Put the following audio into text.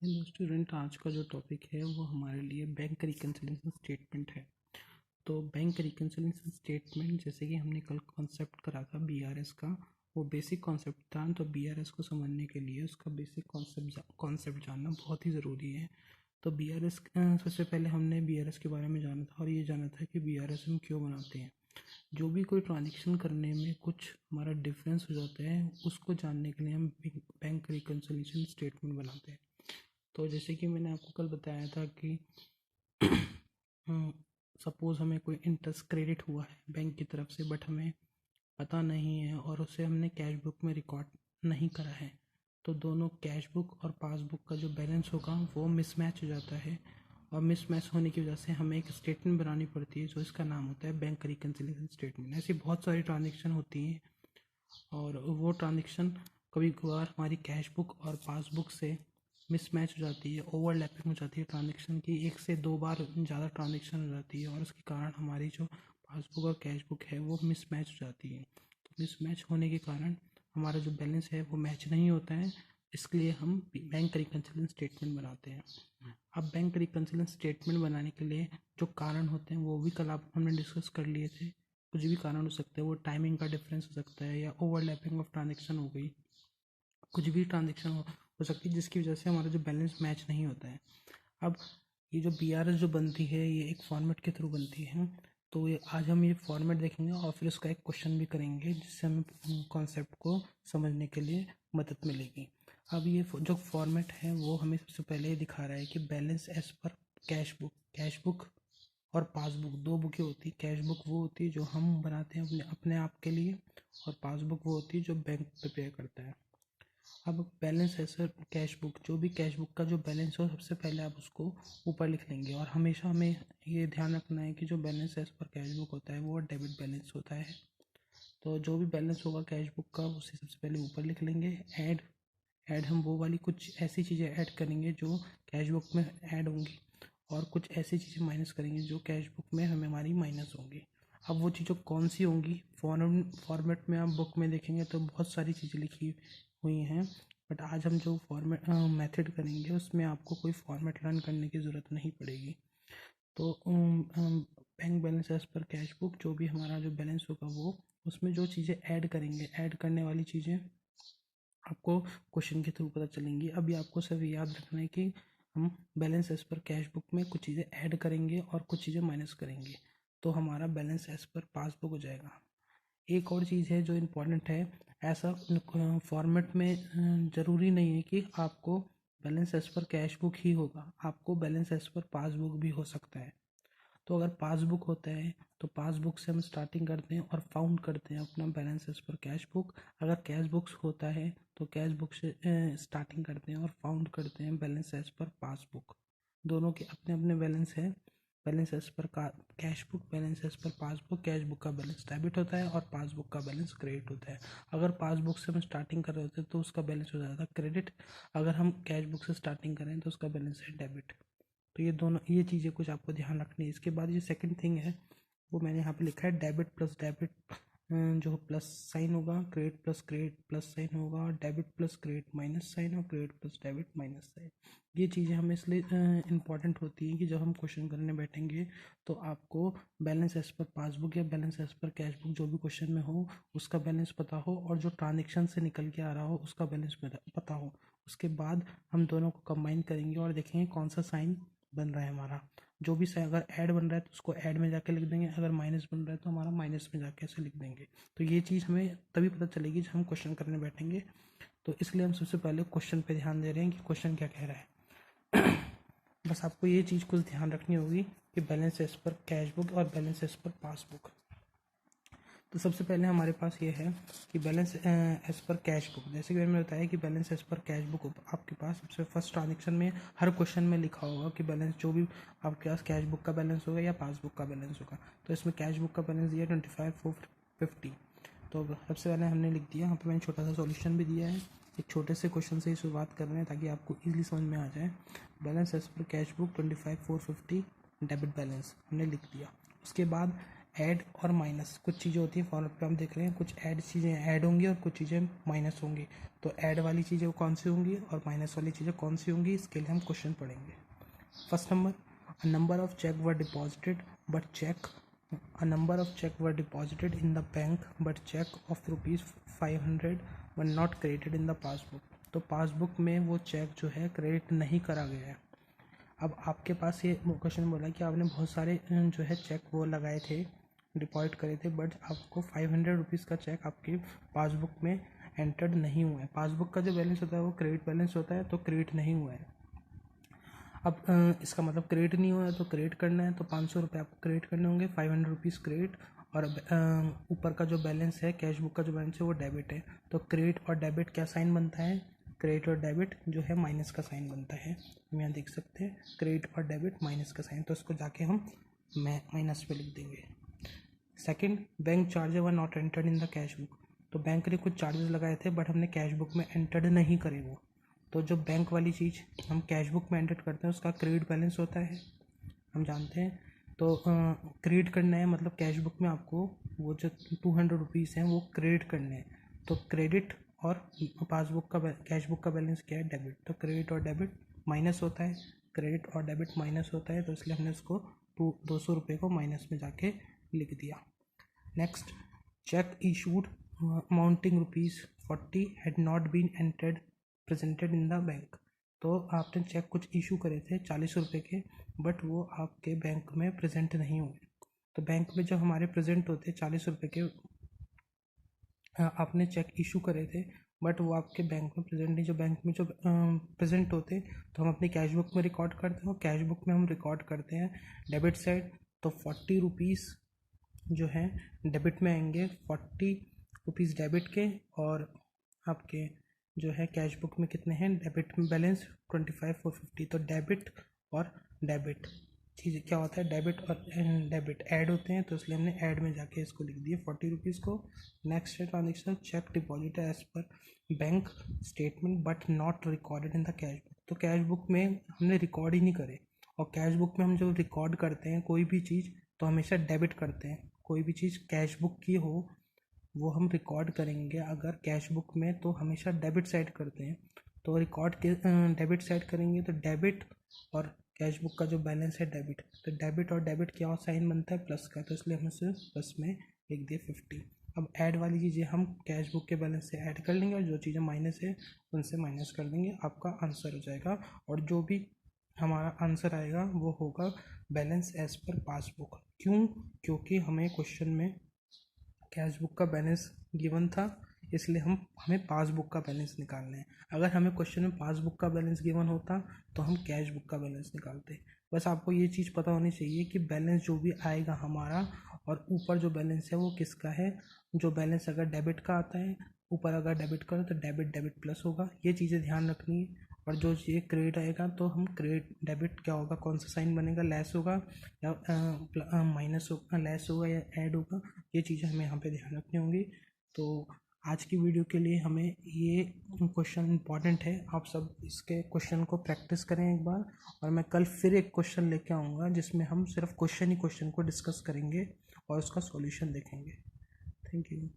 Hello student, आज का जो टॉपिक है वो हमारे लिए बैंक रिकन्सिलिएशन स्टेटमेंट है। तो बैंक रिकन्सिलिएशन स्टेटमेंट, जैसे कि हमने कल कॉन्सेप्ट करा था बीआरएस का, वो बेसिक कॉन्सेप्ट था। तो बीआरएस को समझने के लिए उसका बेसिक कॉन्सेप्ट जानना बहुत ही ज़रूरी है। तो बीआरएस, सबसे पहले हमने बीआरएस के बारे में जाना था और ये जाना था कि बीआरएस हम क्यों बनाते हैं। जो भी कोई ट्रांजेक्शन करने में कुछ हमारा डिफरेंस हो जाता है, उसको जानने के लिए हम बैंक रिकन्सिलिएशन स्टेटमेंट बनाते हैं। तो जैसे कि मैंने आपको कल बताया था कि सपोज़ हमें कोई इंटरेस्ट क्रेडिट हुआ है बैंक की तरफ से, बट हमें पता नहीं है और उसे हमने कैश बुक में रिकॉर्ड नहीं करा है। तो दोनों कैश बुक और पासबुक का जो बैलेंस होगा वो मिसमैच हो जाता है, और मिसमैच होने की वजह से हमें एक स्टेटमेंट बनानी पड़ती है जो इसका नाम होता है बैंक रिकन्सिलिएशन स्टेटमेंट। ऐसी बहुत सारी ट्रांजेक्शन होती हैं और वो ट्रांजेक्शन कभी कभार हमारी कैश बुक और पासबुक से मिसमैच हो जाती है, ओवरलैपिंग हो जाती है ट्रांजेक्शन की, एक से दो बार ज़्यादा ट्रांजेक्शन हो जाती है और उसके कारण हमारी जो पासबुक और कैश बुक है वो मिसमैच हो जाती है। तो मिसमैच होने के कारण हमारा जो बैलेंस है वो मैच नहीं होता है, इसलिए हम बैंक रिकन्सिलिएशन स्टेटमेंट बनाते हैं। अब बैंक रिकन्सिलिएशन स्टेटमेंट बनाने के लिए जो कारण होते हैं वो भी कल आप हमने डिस्कस कर लिए थे। कुछ भी कारण हो सकते हैं, वो टाइमिंग का डिफरेंस हो सकता है या ओवरलैपिंग ऑफ ट्रांजेक्शन हो गई, कुछ भी ट्रांजेक्शन हो सकती है जिसकी वजह से हमारा जो बैलेंस मैच नहीं होता है। अब ये जो बीआरएस जो बनती है ये एक फॉर्मेट के थ्रू बनती है। तो ये आज हम ये फॉर्मेट देखेंगे और फिर उसका एक क्वेश्चन भी करेंगे जिससे हमें कॉन्सेप्ट को समझने के लिए मदद मिलेगी। अब ये जो फॉर्मेट है वो हमें सबसे पहले ये दिखा रहा है कि balance as per cash book और पासबुक दो बुकें होती है। कैश बुक वो होती है जो हम बनाते हैं अपने अपने आप के लिए, और पासबुक वो होती है जो बैंक प्रिपेयर करता है। अब बैलेंस है सर, कैश बुक, जो भी कैश बुक का जो बैलेंस हो सबसे पहले आप उसको ऊपर लिख लेंगे, और हमेशा हमें ये ध्यान रखना है कि जो balance as per cash book होता है वो डेबिट बैलेंस होता है। तो जो भी बैलेंस होगा कैश बुक का उसे सबसे पहले ऊपर लिख लेंगे। ऐड हम वो वाली कुछ ऐसी चीज़ें ऐड करेंगे जो कैश बुक में ऐड होंगी, और कुछ ऐसी चीज़ें माइनस करेंगे जो कैश बुक में हमें हमारी माइनस होंगी। अब वो चीज़ें कौन सी होंगी, फॉर्मेट में आप बुक में देखेंगे तो बहुत सारी चीज़ें लिखी हुई हैं, बट आज हम जो फॉर्मेट मेथड करेंगे उसमें आपको कोई फॉर्मेट लर्न करने की ज़रूरत नहीं पड़ेगी। तो bank balance as per cash book, जो भी हमारा जो बैलेंस होगा वो उसमें जो चीज़ें ऐड करेंगे, ऐड करने वाली चीज़ें आपको क्वेश्चन के थ्रू पता चलेंगी। अभी आपको सिर्फ याद रखना है कि हम balance as per cash book में कुछ चीज़ें ऐड करेंगे और कुछ चीज़ें माइनस करेंगे, तो हमारा बैलेंस एज पर पासबुक हो जाएगा। एक और चीज़ है जो इम्पोर्टेंट है, ऐसा फॉर्मेट में ज़रूरी नहीं है कि आपको balance as per cash book ही होगा, आपको बैलेंस एज पर पासबुक भी हो सकता है। तो अगर पासबुक होता है तो पासबुक से हम स्टार्टिंग करते हैं और फाउंड करते हैं अपना balance as per cash book. अगर कैश बुक्स होता है तो कैश बुक से स्टार्टिंग करते हैं और फाउंड करते हैं बैलेंस एज पर पासबुक। दोनों के अपने अपने बैलेंस है। Balance as per cash book, balance as per passbook, cash book का बैलेंस डेबिट होता है और पासबुक का बैलेंस क्रेडिट होता है। अगर पासबुक से हम स्टार्टिंग कर रहे होते हैं तो उसका बैलेंस हो जाता है क्रेडिट, अगर हम कैश बुक से स्टार्टिंग करें तो उसका बैलेंस है डेबिट। तो ये दोनों ये चीज़ें कुछ आपको ध्यान रखनी है। इसके बाद ये सेकंड थिंग है वो मैंने यहाँ पे लिखा है, डेबिट प्लस डेबिट, जो प्लस साइन होगा, क्रेडिट प्लस साइन होगा, debit plus credit minus sign, और credit plus debit minus sign. ये चीज़ें हमें इसलिए इंपॉर्टेंट होती हैं कि जब हम क्वेश्चन करने बैठेंगे तो आपको बैलेंस एज पर पासबुक या balance as per cash book जो भी क्वेश्चन में हो उसका बैलेंस पता हो, और जो ट्रांजेक्शन से निकल के आ रहा हो उसका बैलेंस पता हो। उसके बाद हम दोनों को कंबाइन करेंगे और देखेंगे कौन सा साइन बन रहा है हमारा। जो भी अगर ऐड बन रहा है तो उसको ऐड में जाके लिख देंगे, अगर माइनस बन रहा है तो हमारा माइनस में जाके ऐसे लिख देंगे। तो ये चीज़ हमें तभी पता चलेगी जब हम क्वेश्चन करने बैठेंगे। तो इसलिए हम सबसे पहले क्वेश्चन पे ध्यान दे रहे हैं कि क्वेश्चन क्या कह रहा है। बस आपको ये चीज़ कुछ ध्यान रखनी होगी कि balance as per cash book और बैलेंस एज पर पासबुक। तो सबसे पहले हमारे पास ये है कि balance as per cash book. जैसे कि मैंने बताया कि balance as per cash book आपके पास सबसे फर्स्ट ट्रांजेक्शन में हर क्वेश्चन में लिखा होगा कि बैलेंस जो भी आपके पास कैश बुक का बैलेंस होगा या पासबुक का बैलेंस होगा। तो इसमें कैश बुक का बैलेंस दिया 25,450। तो सबसे पहले हमने लिख दिया, यहाँ पर मैंने छोटा सा सॉल्यूशन भी दिया है। एक छोटे से क्वेश्चन से ही शुरुआत कर रहे हैं ताकि आपको ईजिली समझ में आ जाए। Balance as per cash book 25,450 debit balance हमने लिख दिया। उसके बाद ऐड और माइनस कुछ चीज़ें होती हैं फॉर्मूले पे हम देख रहे हैं, कुछ ऐड चीज़ें ऐड होंगी और कुछ चीज़ें माइनस होंगी। तो ऐड वाली चीज़ें वो कौन सी होंगी और माइनस वाली चीज़ें कौन सी होंगी, इसके लिए हम क्वेश्चन पढ़ेंगे। First number, a number of cheque were deposited but cheque a number of check were deposited in the bank but check of rupees 500 were not credited in the passbook। तो passbook में वो check जो है credit नहीं करा गया है। अब आपके पास ये क्वेश्चन बोला कि आपने बहुत सारे जो है चेक वो लगाए थे, डिपॉजिट करे थे, बट आपको 500 रुपीज़ का चेक आपकी पासबुक में एंटर्ड नहीं हुआ है। पासबुक का जो बैलेंस होता है वो क्रेडिट बैलेंस होता है, तो क्रेडिट नहीं हुआ है। अब इसका मतलब क्रेडिट नहीं हुआ है तो क्रेडिट करना है, तो 500 रुपये आपको क्रेडिट करने होंगे, 500 रुपीज़ क्रेडिट। और ऊपर का जो बैलेंस है, कैश बुक का जो बैलेंस है वो डेबिट है। तो क्रेडिट और डेबिट क्या साइन बनता है, क्रेडिट और डेबिट जो है माइनस का साइन बनता है। हम यहाँ देख सकते हैं क्रेडिट और डेबिट माइनस का साइन, तो इसको जाके हम माइनस पे लिख देंगे। Second, bank charges were not entered in the cash book. तो बैंक ने कुछ चार्जेस लगाए थे बट हमने कैश बुक में एंटर्ड नहीं करे वो। तो जो बैंक वाली चीज़ हम कैश बुक में एंटर करते हैं उसका क्रेडिट बैलेंस होता है, हम जानते हैं। तो क्रेडिट करना है मतलब कैश बुक में आपको वो जो 200 रुपीज़ हैं वो क्रेडिट करने हैं। तो क्रेडिट और पासबुक का कैश बुक का बैलेंस क्या है, डेबिट। तो क्रेडिट और डेबिट माइनस होता है, क्रेडिट और डेबिट माइनस होता है, तो इसलिए हमने उसको 200 रुपये को माइनस में जाके लिख दिया। Next, cheque issued amounting ₹40 had not been entered presented in the bank. तो आपने चेक कुछ इशू करे थे 40 रुपये के, बट वो आपके बैंक में प्रेजेंट नहीं हुए। तो बैंक में जो हमारे प्रेजेंट होते 40 रुपये के आपने चेक इशू करे थे बट वो आपके बैंक में प्रेजेंट नहीं। जो बैंक में जो प्रेजेंट होते तो हम अपनी कैश बुक में रिकॉर्ड करते हैं, और कैश बुक में हम रिकॉर्ड करते हैं डेबिट साइड। तो 40 रुपीज़ जो है डेबिट में आएंगे, 40 रुपीज़ डेबिट के, और आपके जो है कैश बुक में कितने हैं डेबिट में बैलेंस 25,450। तो डेबिट और डेबिट चीज़ क्या होता है, डेबिट और डेबिट ऐड होते हैं, तो इसलिए हमने ऐड में जाके इसको लिख दिया 40 रुपीज़ को। नेक्स्ट है transaction, cheque deposit as per bank statement but not recorded in the cash book. तो कैश बुक में हमने रिकॉर्ड ही नहीं करे, और कैश बुक में हम जब रिकॉर्ड करते हैं कोई भी चीज़ तो हमेशा डेबिट करते हैं। कोई भी चीज़ कैश बुक की हो वो हम रिकॉर्ड करेंगे अगर कैश बुक में तो हमेशा डेबिट साइड करते हैं। तो रिकॉर्ड के डेबिट साइड करेंगे तो डेबिट और कैश बुक का जो बैलेंस है डेबिट, तो डेबिट और डेबिट क्या साइन बनता है, प्लस का, तो इसलिए हम उसे प्लस में लिख दिए 50। अब ऐड वाली चीज़ें हम कैश बुक के बैलेंस से ऐड कर लेंगे और जो चीज़ें माइनस है उनसे माइनस कर देंगे, आपका आंसर हो जाएगा। और जो भी हमारा आंसर आएगा वो होगा बैलेंस एज पर पासबुक। क्यों, क्योंकि हमें क्वेश्चन में कैश बुक का बैलेंस गिवन था, इसलिए हमें पासबुक का बैलेंस निकालना है। अगर हमें क्वेश्चन में पासबुक का बैलेंस गिवन होता तो हम कैश बुक का बैलेंस निकालते। बस आपको ये चीज़ पता होनी चाहिए कि बैलेंस जो भी आएगा हमारा, और ऊपर जो बैलेंस है वो किसका है। जो बैलेंस अगर डेबिट का आता है, ऊपर अगर डेबिट का तो डेबिट डेबिट प्लस होगा, ये चीज़ें ध्यान रखनी है। और जो ये क्रेडिट आएगा तो हम क्रेडिट डेबिट क्या होगा, कौन सा साइन बनेगा, लेस होगा या माइनस होगा, लेस होगा या ऐड होगा, ये चीज़ें हमें यहाँ पे ध्यान रखनी होंगी। तो आज की वीडियो के लिए हमें ये क्वेश्चन इंपॉर्टेंट है, आप सब इसके क्वेश्चन को प्रैक्टिस करें एक बार। और मैं कल फिर एक क्वेश्चन लेके आऊँगा जिसमें हम सिर्फ क्वेश्चन को डिस्कस करेंगे और उसका सॉल्यूशन देखेंगे। Thank you.